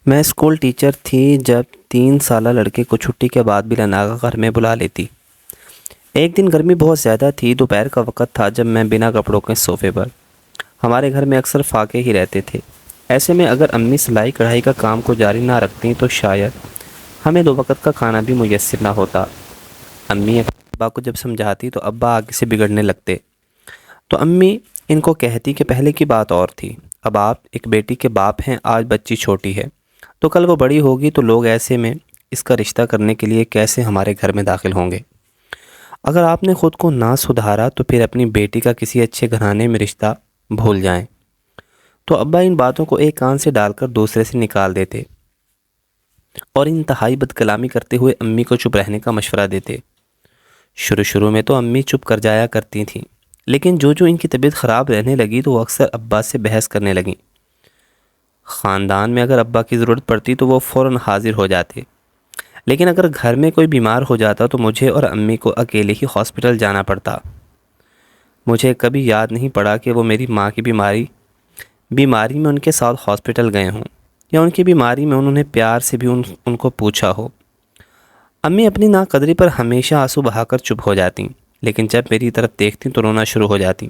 میں school teacher تھی جب 3 سالہ لڑکے کو چھٹی کے بعد بلا ناغہ گھر میں بلا لیتی۔ ایک دن گرمی بہت زیادہ تھی، دوپہر کا وقت تھا جب میں بنا کپڑوں کے صوفے پر، ہمارے گھر میں اکثر فاقے ہی رہتے تھے۔ ایسے میں اگر امی سلائی کڑھائی کا کام کو جاری نہ رکھتیں تو شاید ہمیں 2 وقت کا کھانا بھی میسر نہ ہوتا۔ امی ابا کو جب سمجھاتی تو ابا آگے سے بگڑنے لگتے، تو امی ان کو کہتی کہ پہلے کی بات اور تھی، اب آپ ایک بیٹی کے باپ ہیں، آج بچی چھوٹی ہے تو کل وہ بڑی ہوگی تو لوگ ایسے میں اس کا رشتہ کرنے کے لیے کیسے ہمارے گھر میں داخل ہوں گے۔ اگر آپ نے خود کو نہ سدھارا تو پھر اپنی بیٹی کا کسی اچھے گھرانے میں رشتہ بھول جائیں۔ تو ابا ان باتوں کو ایک کان سے ڈال کر دوسرے سے نکال دیتے اور انتہائی بد کلامی کرتے ہوئے امی کو چپ رہنے کا مشورہ دیتے۔ شروع میں تو امی چپ کر جایا کرتی تھیں، لیکن جو ان کی طبیعت خراب رہنے لگی تو وہ اکثر ابا سے بحث کرنے لگیں۔ خاندان میں اگر ابا کی ضرورت پڑتی تو وہ فوراً حاضر ہو جاتے، لیکن اگر گھر میں کوئی بیمار ہو جاتا تو مجھے اور امی کو اکیلے ہی ہاسپٹل جانا پڑتا۔ مجھے کبھی یاد نہیں پڑا کہ وہ میری ماں کی بیماری میں ان کے ساتھ ہاسپٹل گئے ہوں، یا ان کی بیماری میں انہوں نے پیار سے بھی ان کو پوچھا ہو۔ امی اپنی ناقدری پر ہمیشہ آنسو بہا کر چپ ہو جاتیں، لیکن جب میری طرف دیکھتیں تو رونا شروع ہو جاتی۔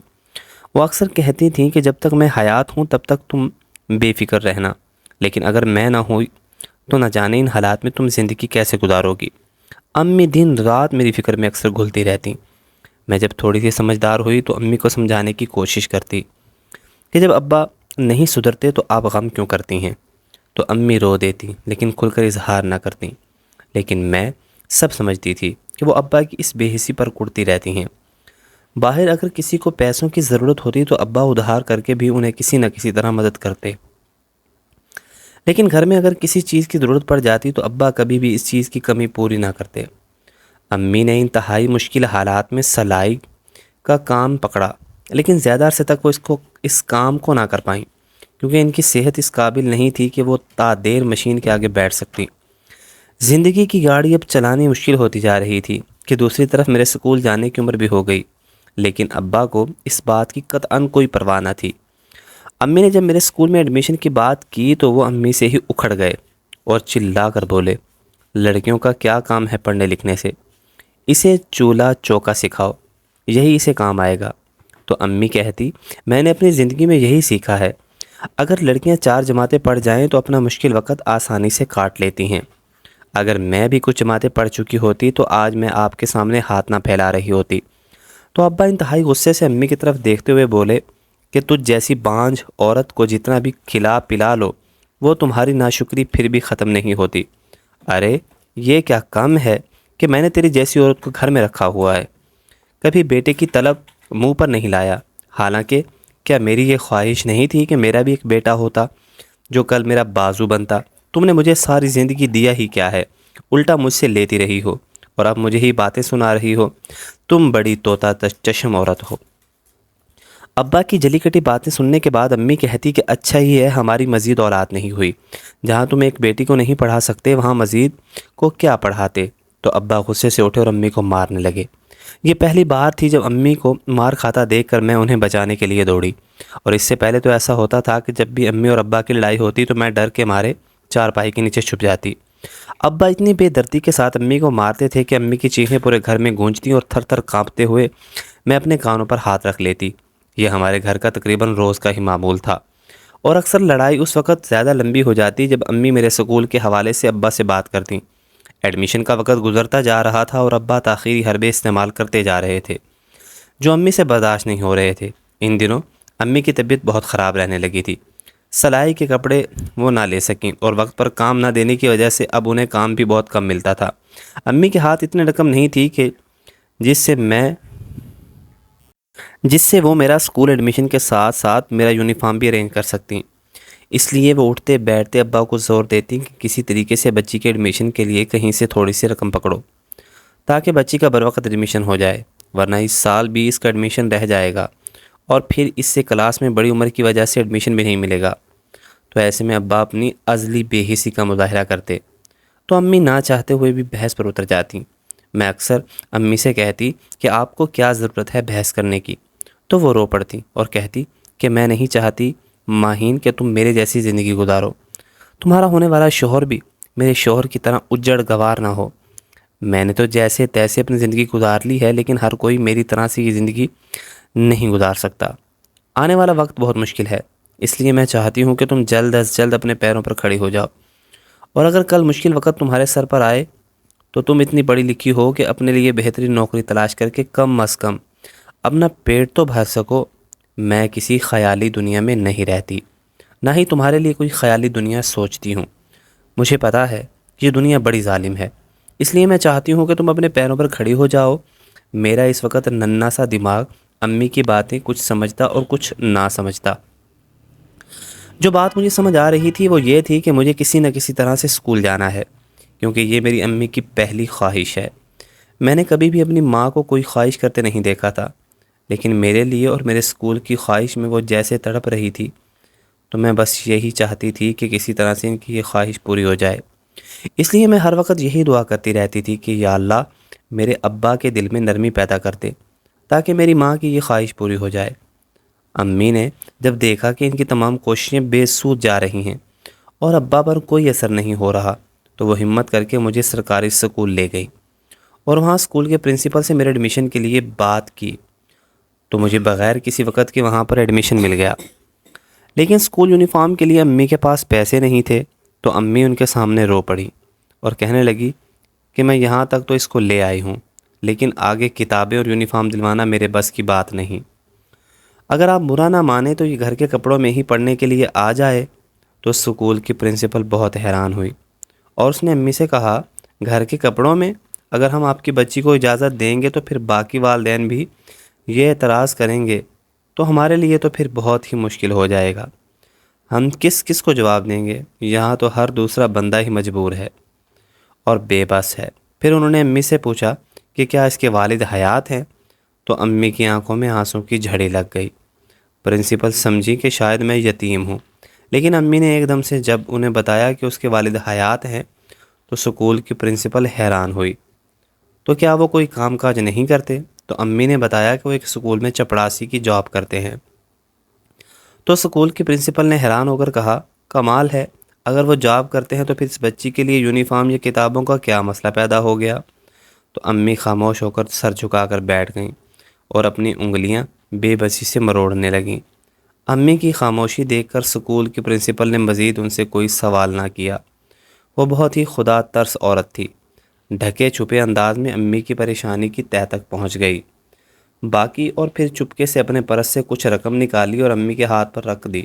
وہ اکثر کہتی تھیں کہ جب تک میں حیات ہوں تب تک تم بے فکر رہنا، لیکن اگر میں نہ ہوئی تو نہ جانے ان حالات میں تم زندگی کیسے گزارو گی۔ امی دن رات میری فکر میں اکثر گھلتی رہتی۔ میں جب تھوڑی سی سمجھدار ہوئی تو امی کو سمجھانے کی کوشش کرتی کہ جب ابا نہیں سدھرتے تو آپ غم کیوں کرتی ہیں، تو امی رو دیتی لیکن کھل کر اظہار نہ کرتی۔ لیکن میں سب سمجھتی تھی کہ وہ ابا کی اس بے حسی پر کڑتی رہتی ہیں۔ باہر اگر کسی کو پیسوں کی ضرورت ہوتی تو ابا ادھار کر کے بھی انہیں کسی نہ کسی طرح مدد کرتے، لیکن گھر میں اگر کسی چیز کی ضرورت پڑ جاتی تو ابا کبھی بھی اس چیز کی کمی پوری نہ کرتے۔ امی نے انتہائی مشکل حالات میں سلائی کا کام پکڑا، لیکن زیادہ عرصے تک وہ اس کام کو نہ کر پائیں، کیونکہ ان کی صحت اس قابل نہیں تھی کہ وہ تا دیر مشین کے آگے بیٹھ سکتی۔ زندگی کی گاڑی اب چلانی مشکل ہوتی جا رہی تھی کہ دوسری طرف میرے سکول جانے کی عمر بھی ہو گئی، لیکن ابا کو اس بات کی قطعاً کوئی پرواہ نہ تھی۔ امی نے جب میرے سکول میں ایڈمیشن کی بات کی تو وہ امی سے ہی اکھڑ گئے اور چلا کر بولے، لڑکیوں کا کیا کام ہے پڑھنے لکھنے سے، اسے چولہا چوکا سکھاؤ، یہی اسے کام آئے گا۔ تو امی کہتی، میں نے اپنی زندگی میں یہی سیکھا ہے، اگر لڑکیاں 4 جماعتیں پڑھ جائیں تو اپنا مشکل وقت آسانی سے کاٹ لیتی ہیں۔ اگر میں بھی کچھ جماعتیں پڑھ چکی ہوتی تو آج میں آپ کے سامنے ہاتھ نہ پھیلا رہی ہوتی۔ تو ابا انتہائی غصے سے امی کی طرف دیکھتے ہوئے بولے کہ تجھ جیسی بانجھ عورت کو جتنا بھی کھلا پلا لو وہ تمہاری ناشکری پھر بھی ختم نہیں ہوتی۔ ارے یہ کیا کم ہے کہ میں نے تیری جیسی عورت کو گھر میں رکھا ہوا ہے، کبھی بیٹے کی طلب منہ پر نہیں لایا، حالانکہ کیا میری یہ خواہش نہیں تھی کہ میرا بھی ایک بیٹا ہوتا جو کل میرا بازو بنتا؟ تم نے مجھے ساری زندگی دیا ہی کیا ہے، الٹا مجھ سے لیتی رہی ہو اور اب مجھے ہی باتیں سنا رہی ہو۔ تم بڑی طوطا چشم عورت ہو۔ ابا کی جلی کٹی باتیں سننے کے بعد امی کہتی کہ اچھا ہی ہے ہماری مزید اولاد نہیں ہوئی، جہاں تم ایک بیٹی کو نہیں پڑھا سکتے وہاں مزید کو کیا پڑھاتے۔ تو ابا غصے سے اٹھے اور امی کو مارنے لگے۔ یہ پہلی بار تھی جب امی کو مار کھاتا دیکھ کر میں انہیں بچانے کے لیے دوڑی، اور اس سے پہلے تو ایسا ہوتا تھا کہ جب بھی امی اور ابا کی لڑائی ہوتی تو میں ڈر کے مارے چارپائی کے نیچے چھپ جاتی۔ ابا اتنی بے دردی کے ساتھ امی کو مارتے تھے کہ امی کی چیخیں پورے گھر میں گونجتیں اور تھر تھر کانپتے ہوئے میں اپنے کانوں پر ہاتھ رکھ لیتی۔ یہ ہمارے گھر کا تقریباً روز کا ہی معمول تھا، اور اکثر لڑائی اس وقت زیادہ لمبی ہو جاتی جب امی میرے سکول کے حوالے سے ابا سے بات کرتیں۔ ایڈمیشن کا وقت گزرتا جا رہا تھا اور ابا تاخیری حربے استعمال کرتے جا رہے تھے جو امی سے برداشت نہیں ہو رہے تھے۔ ان دنوں امی کی طبیعت بہت خراب رہنے لگی تھی، سلائی کے کپڑے وہ نہ لے سکیں اور وقت پر کام نہ دینے کی وجہ سے اب انہیں کام بھی بہت کم ملتا تھا۔ امی کے ہاتھ اتنے رقم نہیں تھی کہ جس سے وہ میرا اسکول ایڈمیشن کے ساتھ ساتھ میرا یونیفارم بھی ارینج کر سکتی، اس لیے وہ اٹھتے بیٹھتے ابا کو زور دیتی کہ کسی طریقے سے بچی کے ایڈمیشن کے لیے کہیں سے تھوڑی سی رقم پکڑو تاکہ بچی کا بروقت ایڈمیشن ہو جائے، ورنہ اس سال بھی اس کا ایڈمیشن رہ جائے گا اور پھر اس سے کلاس میں بڑی عمر کی وجہ سے ایڈمیشن بھی نہیں ملے گا۔ تو ایسے میں ابا اپنی ازلی بے حسی کا مظاہرہ کرتے تو امی نہ چاہتے ہوئے بھی بحث پر اتر جاتی۔ میں اکثر امی سے کہتی کہ آپ کو کیا ضرورت ہے بحث کرنے کی، تو وہ رو پڑتی اور کہتی کہ میں نہیں چاہتی ماہین کہ تم میرے جیسی زندگی گزارو۔ تمہارا ہونے والا شوہر بھی میرے شوہر کی طرح اجڑ گوار نہ ہو۔ میں نے تو جیسے تیسے اپنی زندگی گزار لی ہے، لیکن ہر کوئی میری طرح سے یہ زندگی نہیں گزار سکتا۔ آنے والا وقت بہت مشکل ہے، اس لیے میں چاہتی ہوں کہ تم جلد از جلد اپنے پیروں پر کھڑی ہو جاؤ، اور اگر کل مشکل وقت تمہارے سر پر آئے تو تم اتنی پڑھی لکھی ہو کہ اپنے لیے بہترین نوکری تلاش کر کے کم از کم اپنا پیٹ تو بھر سکو۔ میں کسی خیالی دنیا میں نہیں رہتی، نہ ہی تمہارے لیے کوئی خیالی دنیا سوچتی ہوں۔ مجھے پتا ہے کہ یہ دنیا بڑی ظالم ہے، اس لیے میں چاہتی ہوں کہ تم اپنے پیروں پر کھڑی ہو جاؤ۔ میرا اس وقت ننھا سا دماغ امی کی باتیں کچھ سمجھتا اور کچھ نہ سمجھتا۔ جو بات مجھے سمجھ آ رہی تھی وہ یہ تھی کہ مجھے کسی نہ کسی طرح سے اسکول جانا ہے، کیونکہ یہ میری امی کی پہلی خواہش ہے۔ میں نے کبھی بھی اپنی ماں کو کوئی خواہش کرتے نہیں دیکھا تھا، لیکن میرے لیے اور میرے اسکول کی خواہش میں وہ جیسے تڑپ رہی تھی، تو میں بس یہی چاہتی تھی کہ کسی طرح سے ان کی یہ خواہش پوری ہو جائے۔ اس لیے میں ہر وقت یہی دعا کرتی رہتی تھی کہ یا اللہ میرے ابا کے دل میں نرمی پیدا کر دے تاکہ میری ماں کی یہ خواہش پوری ہو جائے۔ امی نے جب دیکھا کہ ان کی تمام کوششیں بے سود جا رہی ہیں اور ابا پر کوئی اثر نہیں ہو رہا، تو وہ ہمت کر کے مجھے سرکاری اسکول لے گئی اور وہاں اسکول کے پرنسپل سے میرے ایڈمیشن کے لیے بات کی، تو مجھے بغیر کسی وقت کے وہاں پر ایڈمیشن مل گیا۔ لیکن اسکول یونیفارم کے لیے امی کے پاس پیسے نہیں تھے، تو امی ان کے سامنے رو پڑی اور کہنے لگی کہ میں یہاں تک تو اس کو لے آئی ہوں، لیکن آگے کتابیں اور یونیفارم دلوانا میرے بس کی بات نہیں۔ اگر آپ برا نہ مانیں تو یہ گھر کے کپڑوں میں ہی پڑھنے کے لیے آ جائے۔ تو اسکول کی پرنسپل بہت حیران ہوئی اور اس نے امی سے کہا، گھر کے کپڑوں میں؟ اگر ہم آپ کی بچی کو اجازت دیں گے تو پھر باقی والدین بھی یہ اعتراض کریں گے، تو ہمارے لیے تو پھر بہت ہی مشکل ہو جائے گا۔ ہم کس کس کو جواب دیں گے؟ یہاں تو ہر دوسرا بندہ ہی مجبور ہے اور بے بس ہے۔ پھر انہوں نے امی سے پوچھا کہ کیا اس کے والد حیات ہیں؟ تو امی کی آنکھوں میں آنسوں کی جھڑی لگ گئی۔ پرنسپل سمجھی کہ شاید میں یتیم ہوں، لیکن امی نے ایک دم سے جب انہیں بتایا کہ اس کے والد حیات ہیں تو اسکول کی پرنسپل حیران ہوئی۔ تو کیا وہ کوئی کام کاج نہیں کرتے؟ تو امی نے بتایا کہ وہ ایک اسکول میں چپڑاسی کی جاب کرتے ہیں۔ تو اسکول کی پرنسپل نے حیران ہو کر کہا، کمال ہے، اگر وہ جاب کرتے ہیں تو پھر اس بچی کے لیے یونیفارم یا کتابوں کا کیا مسئلہ پیدا ہو گیا؟ تو امی خاموش ہو کر سر جھکا کر بیٹھ گئیں اور اپنی انگلیاں بے بسی سے مروڑنے لگیں۔ امی کی خاموشی دیکھ کر اسکول کی پرنسپل نے مزید ان سے کوئی سوال نہ کیا۔ وہ بہت ہی خدا ترس عورت تھی، ڈھکے چھپے انداز میں امی کی پریشانی کی تہہ تک پہنچ گئی باقی، اور پھر چپکے سے اپنے پرس سے کچھ رقم نکالی اور امی کے ہاتھ پر رکھ دی۔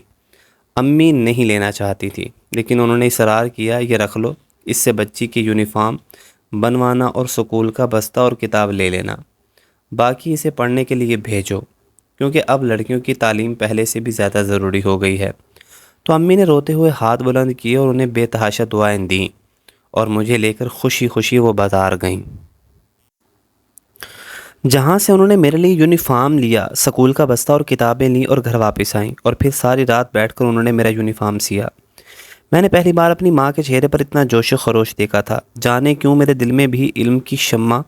امی نہیں لینا چاہتی تھی، لیکن انہوں نے اصرار کیا، یہ رکھ لو، اس سے بچی کی یونیفارم بنوانا اور سکول کا بستہ اور کتاب لے لینا، باقی اسے پڑھنے کے لیے بھیجو، کیونکہ اب لڑکیوں کی تعلیم پہلے سے بھی زیادہ ضروری ہو گئی ہے۔ تو امی نے روتے ہوئے ہاتھ بلند کیے اور انہیں بے تحاشا دعائیں دیں اور مجھے لے کر خوشی خوشی وہ بازار گئیں، جہاں سے انہوں نے میرے لیے یونیفارم لیا، سکول کا بستہ اور کتابیں لیں اور گھر واپس آئیں، اور پھر ساری رات بیٹھ کر انہوں نے میرا یونیفارم سیا۔ میں نے پہلی بار اپنی ماں کے چہرے پر اتنا جوش و خروش دیکھا تھا، جانے کیوں میرے دل میں بھی علم کی شمع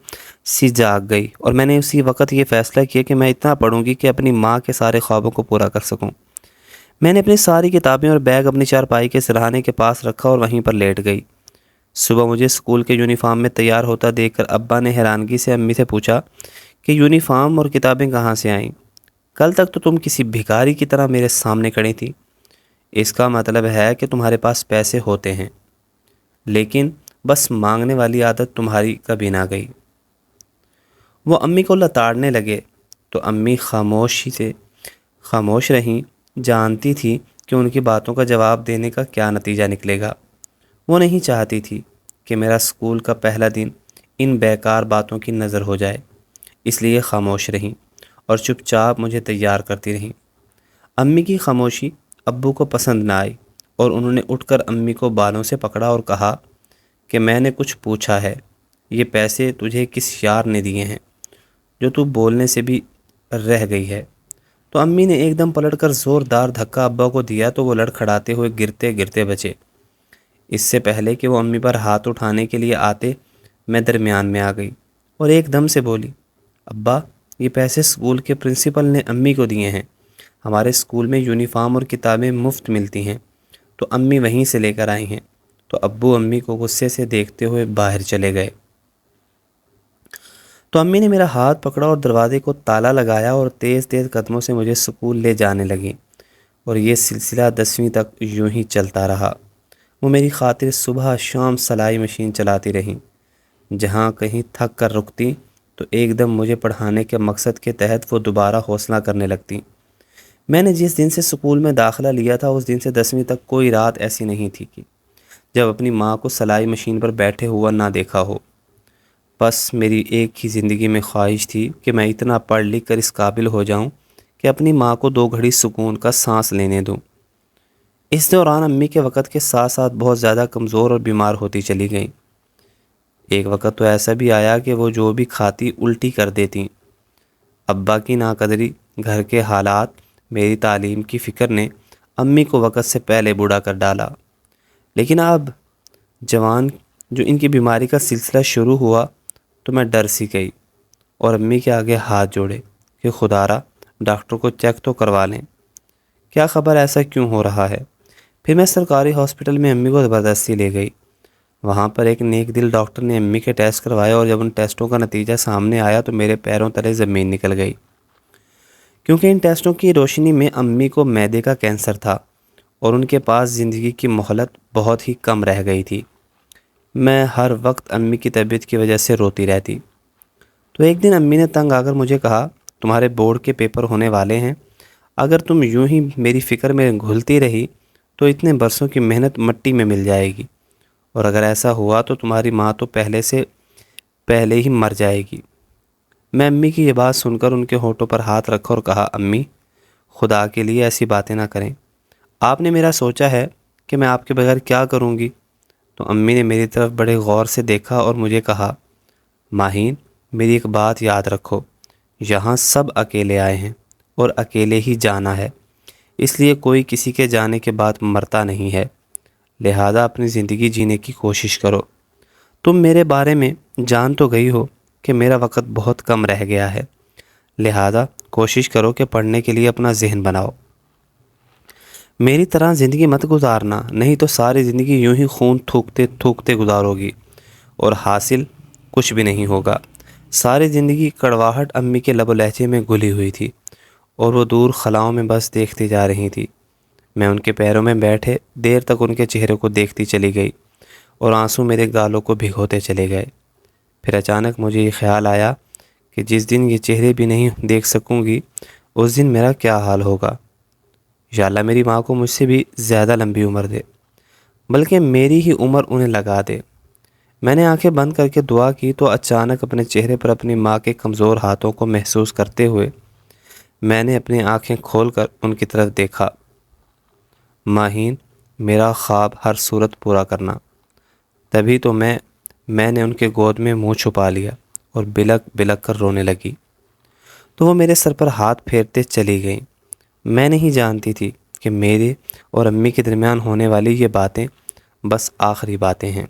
سی جاگ گئی، اور میں نے اسی وقت یہ فیصلہ کیا کہ میں اتنا پڑھوں گی کہ اپنی ماں کے سارے خوابوں کو پورا کر سکوں۔ میں نے اپنی ساری کتابیں اور بیگ اپنی چارپائی کے سرہانے کے پاس رکھا اور وہیں پر لیٹ گئی۔ صبح مجھے اسکول کے یونیفارم میں تیار ہوتا دیکھ کر ابا نے حیرانگی سے امی سے پوچھا کہ یونیفارم اور کتابیں کہاں سے آئیں؟ کل تک تو تم کسی بھکاری کی طرح میرے سامنے کھڑی تھی۔ اس کا مطلب ہے کہ تمہارے پاس پیسے ہوتے ہیں، لیکن بس مانگنے والی عادت تمہاری کبھی نہ گئی۔ وہ امی کو لتاڑنے لگے تو امی خاموش رہیں، جانتی تھی کہ ان کی باتوں کا جواب دینے کا کیا نتیجہ نکلے گا۔ وہ نہیں چاہتی تھی کہ میرا اسکول کا پہلا دن ان بیکار باتوں کی نظر ہو جائے، اس لیے خاموش رہیں اور چپ چاپ مجھے تیار کرتی رہیں۔ امی کی خاموشی ابو کو پسند نہ آئی اور انہوں نے اٹھ کر امی کو بالوں سے پکڑا اور کہا کہ میں نے کچھ پوچھا ہے، یہ پیسے تجھے کس یار نے دیے ہیں جو تو بولنے سے بھی رہ گئی ہے؟ تو امی نے ایک دم پلٹ کر زوردار دھکا ابا کو دیا تو وہ لڑکھڑاتے ہوئے گرتے گرتے بچے۔ اس سے پہلے کہ وہ امی پر ہاتھ اٹھانے کے لیے آتے، میں درمیان میں آ گئی اور ایک دم سے بولی، ابا یہ پیسے اسکول کے پرنسپل نے امی کو دیے ہیں، ہمارے اسکول میں یونیفارم اور کتابیں مفت ملتی ہیں، تو امی وہیں سے لے کر آئی ہیں۔ تو ابو امی کو غصے سے دیکھتے ہوئے باہر چلے گئے۔ تو امی نے میرا ہاتھ پکڑا اور دروازے کو تالا لگایا اور تیز تیز قدموں سے مجھے اسکول لے جانے لگیں، اور یہ سلسلہ 10ویں تک یوں ہی چلتا رہا۔ وہ میری خاطر صبح شام سلائی مشین چلاتی رہیں۔ جہاں کہیں تھک کر رکتی تو ایک دم مجھے پڑھانے کے مقصد کے تحت وہ دوبارہ حوصلہ کرنے لگتی۔ میں نے جس دن سے اسکول میں داخلہ لیا تھا اس دن سے 10ویں تک کوئی رات ایسی نہیں تھی کہ جب اپنی ماں کو سلائی مشین پر بیٹھے ہوا نہ دیکھا ہو۔ بس میری ایک ہی زندگی میں خواہش تھی کہ میں اتنا پڑھ لکھ کر اس قابل ہو جاؤں کہ اپنی ماں کو 2 گھڑی سکون کا سانس لینے دوں۔ اس دوران امی کے وقت کے ساتھ ساتھ بہت زیادہ کمزور اور بیمار ہوتی چلی گئیں۔ ایک وقت تو ایسا بھی آیا کہ وہ جو بھی کھاتی الٹی کر دیتی۔ ابا کی ناقدری، گھر کے حالات، میری تعلیم کی فکر نے امی کو وقت سے پہلے بوڑھا کر ڈالا۔ لیکن اب جوان جو ان کی بیماری کا سلسلہ شروع ہوا تو میں ڈر سی گئی اور امی کے آگے ہاتھ جوڑے کہ خدارا ڈاکٹر کو چیک تو کروا لیں، کیا خبر ایسا کیوں ہو رہا ہے۔ پھر میں سرکاری ہاسپٹل میں امی کو زبردستی لے گئی۔ وہاں پر ایک نیک دل ڈاکٹر نے امی کے ٹیسٹ کروائے اور جب ان ٹیسٹوں کا نتیجہ سامنے آیا تو میرے پیروں تلے زمین نکل گئی، کیونکہ ان ٹیسٹوں کی روشنی میں امی کو معدے کا کینسر تھا اور ان کے پاس زندگی کی مہلت بہت ہی کم رہ گئی تھی۔ میں ہر وقت امی کی طبیعت کی وجہ سے روتی رہتی۔ تو ایک دن امی نے تنگ آ کر مجھے کہا، تمہارے بورڈ کے پیپر ہونے والے ہیں، اگر تم یوں ہی میری فکر میں گھلتی رہی تو اتنے برسوں کی محنت مٹی میں مل جائے گی، اور اگر ایسا ہوا تو تمہاری ماں تو پہلے ہی مر جائے گی۔ میں امی کی یہ بات سن کر ان کے ہونٹوں پر ہاتھ رکھا اور کہا، امی خدا کے لیے ایسی باتیں نہ کریں، آپ نے میرا سوچا ہے کہ میں آپ کے بغیر کیا کروں گی؟ تو امی نے میری طرف بڑے غور سے دیکھا اور مجھے کہا، ماہین میری ایک بات یاد رکھو، یہاں سب اکیلے آئے ہیں اور اکیلے ہی جانا ہے، اس لیے کوئی کسی کے جانے کے بعد مرتا نہیں ہے، لہذا اپنی زندگی جینے کی کوشش کرو۔ تم میرے بارے میں جان تو گئی ہو کہ میرا وقت بہت کم رہ گیا ہے، لہذا کوشش کرو کہ پڑھنے کے لیے اپنا ذہن بناؤ۔ میری طرح زندگی مت گزارنا، نہیں تو ساری زندگی یوں ہی خون تھوکتے تھوکتے گزارو گی اور حاصل کچھ بھی نہیں ہوگا۔ ساری زندگی کڑواہٹ امی کے لب و لہجے میں گھلی ہوئی تھی اور وہ دور خلاؤں میں بس دیکھتی جا رہی تھی۔ میں ان کے پیروں میں بیٹھے دیر تک ان کے چہرے کو دیکھتی چلی گئی اور آنسو میرے گالوں کو بھگوتے چلے گئے۔ پھر اچانک مجھے یہ خیال آیا کہ جس دن یہ چہرے بھی نہیں دیکھ سکوں گی اس دن میرا کیا حال ہوگا۔ یا اللہ میری ماں کو مجھ سے بھی زیادہ لمبی عمر دے، بلکہ میری ہی عمر انہیں لگا دے۔ میں نے آنکھیں بند کر کے دعا کی تو اچانک اپنے چہرے پر اپنی ماں کے کمزور ہاتھوں کو محسوس کرتے ہوئے میں نے اپنی آنکھیں کھول کر ان کی طرف دیکھا۔ ماہین میرا خواب ہر صورت پورا کرنا۔ تبھی تو میں نے ان کے گود میں منہ چھپا لیا اور بلک بلک کر رونے لگی۔ تو وہ میرے سر پر ہاتھ پھیرتے چلی گئیں۔ میں نہیں جانتی تھی کہ میرے اور امی کے درمیان ہونے والی یہ باتیں بس آخری باتیں ہیں۔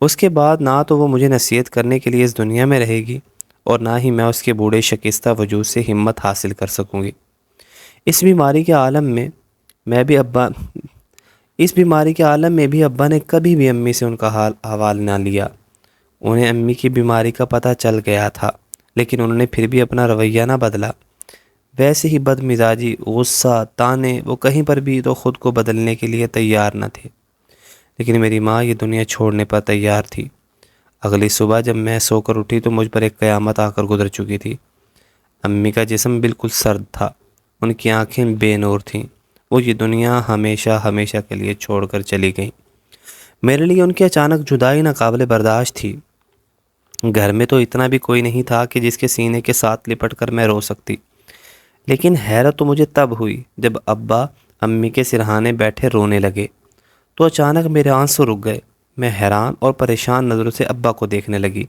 اس کے بعد نہ تو وہ مجھے نصیحت کرنے کے لیے اس دنیا میں رہے گی اور نہ ہی میں اس کے بوڑھے شکستہ وجود سے ہمت حاصل کر سکوں گی۔ اس بیماری کے عالم میں بھی ابا نے کبھی بھی امی سے ان کا حال احوال نہ لیا۔ انہیں امی کی بیماری کا پتہ چل گیا تھا، لیکن انہوں نے پھر بھی اپنا رویہ نہ بدلا۔ ویسے ہی بد مزاجی، غصہ، تانے، وہ کہیں پر بھی تو خود کو بدلنے کے لیے تیار نہ تھے۔ لیکن میری ماں یہ دنیا چھوڑنے پر تیار تھی۔ اگلی صبح جب میں سو کر اٹھی تو مجھ پر ایک قیامت آ کر گزر چکی تھی۔ امی کا جسم بالکل سرد تھا، ان کی آنکھیں بے نور تھیں، وہ یہ دنیا ہمیشہ ہمیشہ کے لیے چھوڑ کر چلی گئیں۔ میرے لیے ان کی اچانک جدائی ناقابل برداشت تھی۔ گھر میں تو اتنا بھی کوئی نہیں تھا کہ جس کے سینے کے ساتھ لپٹ کر میں رو سکتی، لیکن حیرت تو مجھے تب ہوئی جب ابا امی کے سرہانے بیٹھے رونے لگے تو اچانک میرے آنسو رک گئے۔ میں حیران اور پریشان نظروں سے ابا کو دیکھنے لگی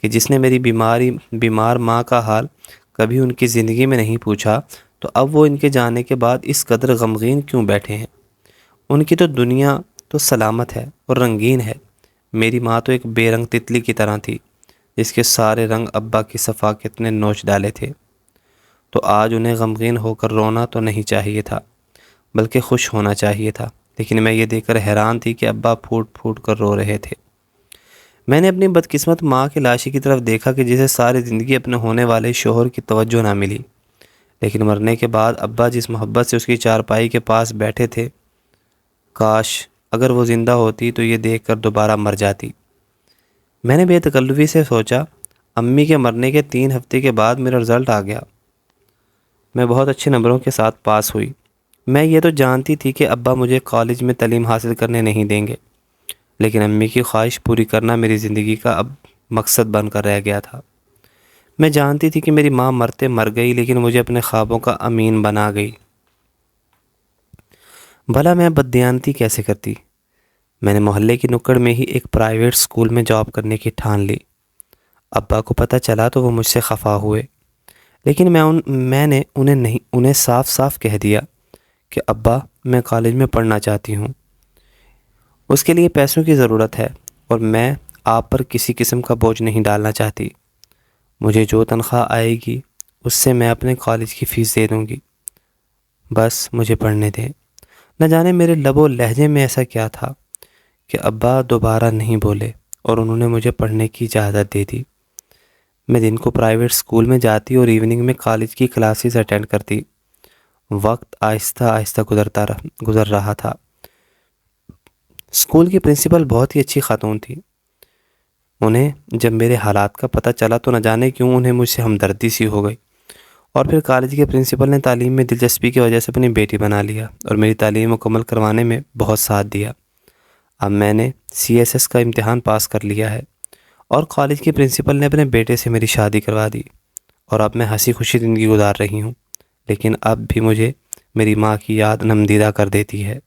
کہ جس نے میری بیمار ماں کا حال کبھی ان کی زندگی میں نہیں پوچھا، تو اب وہ ان کے جانے کے بعد اس قدر غمگین کیوں بیٹھے ہیں۔ ان کی تو دنیا تو سلامت ہے اور رنگین ہے، میری ماں تو ایک بے رنگ تتلی کی طرح تھی جس کے سارے رنگ ابا کی ثقافت نے نوچ ڈالے تھے۔ تو آج انہیں غمگین ہو کر رونا تو نہیں چاہیے تھا، بلکہ خوش ہونا چاہیے تھا، لیکن میں یہ دیکھ کر حیران تھی کہ ابا پھوٹ پھوٹ کر رو رہے تھے۔ میں نے اپنی بدقسمت ماں کی لاشی کی طرف دیکھا کہ جسے ساری زندگی اپنے ہونے والے شوہر کی توجہ نہ ملی، لیکن مرنے کے بعد ابا جس محبت سے اس کی چارپائی کے پاس بیٹھے تھے، کاش اگر وہ زندہ ہوتی تو یہ دیکھ کر دوبارہ مر جاتی۔ میں نے بے تکلفی سے سوچا، امی کے مرنے کے 3 ہفتے کے بعد میرا رزلٹ آ گیا۔ میں بہت اچھے نمبروں کے ساتھ پاس ہوئی۔ میں یہ تو جانتی تھی کہ ابا مجھے کالج میں تعلیم حاصل کرنے نہیں دیں گے، لیکن امی کی خواہش پوری کرنا میری زندگی کا اب مقصد بن کر رہ گیا تھا۔ میں جانتی تھی کہ میری ماں مرتے مر گئی، لیکن مجھے اپنے خوابوں کا امین بنا گئی۔ بھلا میں بددیانتی کیسے کرتی؟ میں نے محلے کی نکڑ میں ہی ایک پرائیویٹ سکول میں جاب کرنے کی ٹھان لی۔ ابا کو پتہ چلا تو وہ مجھ سے خفا ہوئے، لیکن میں نے انہیں صاف صاف کہہ دیا کہ ابا میں کالج میں پڑھنا چاہتی ہوں، اس کے لیے پیسوں کی ضرورت ہے اور میں آپ پر کسی قسم کا بوجھ نہیں ڈالنا چاہتی۔ مجھے جو تنخواہ آئے گی اس سے میں اپنے کالج کی فیس دے دوں گی، بس مجھے پڑھنے دیں۔ نہ جانے میرے لب و لہجے میں ایسا کیا تھا کہ ابا دوبارہ نہیں بولے اور انہوں نے مجھے پڑھنے کی اجازت دے دی۔ میں دن کو پرائیویٹ سکول میں جاتی اور ایوننگ میں کالج کی کلاسز اٹینڈ کرتی۔ وقت آہستہ آہستہ گزر رہا تھا۔ اسکول کی پرنسپل بہت ہی اچھی خاتون تھی۔ انہیں جب میرے حالات کا پتہ چلا تو نہ جانے کیوں انہیں مجھ سے ہمدردی سی ہو گئی، اور پھر کالج کے پرنسپل نے تعلیم میں دلچسپی کی وجہ سے اپنی بیٹی بنا لیا اور میری تعلیم مکمل کروانے میں بہت ساتھ دیا۔ اب میں نے CSS کا امتحان پاس کر لیا ہے اور کالج کے پرنسپل نے اپنے بیٹے سے میری شادی کروا دی، اور اب میں ہنسی خوشی زندگی گزار رہی ہوں، لیکن اب بھی مجھے میری ماں کی یاد نمدیدہ کر دیتی ہے۔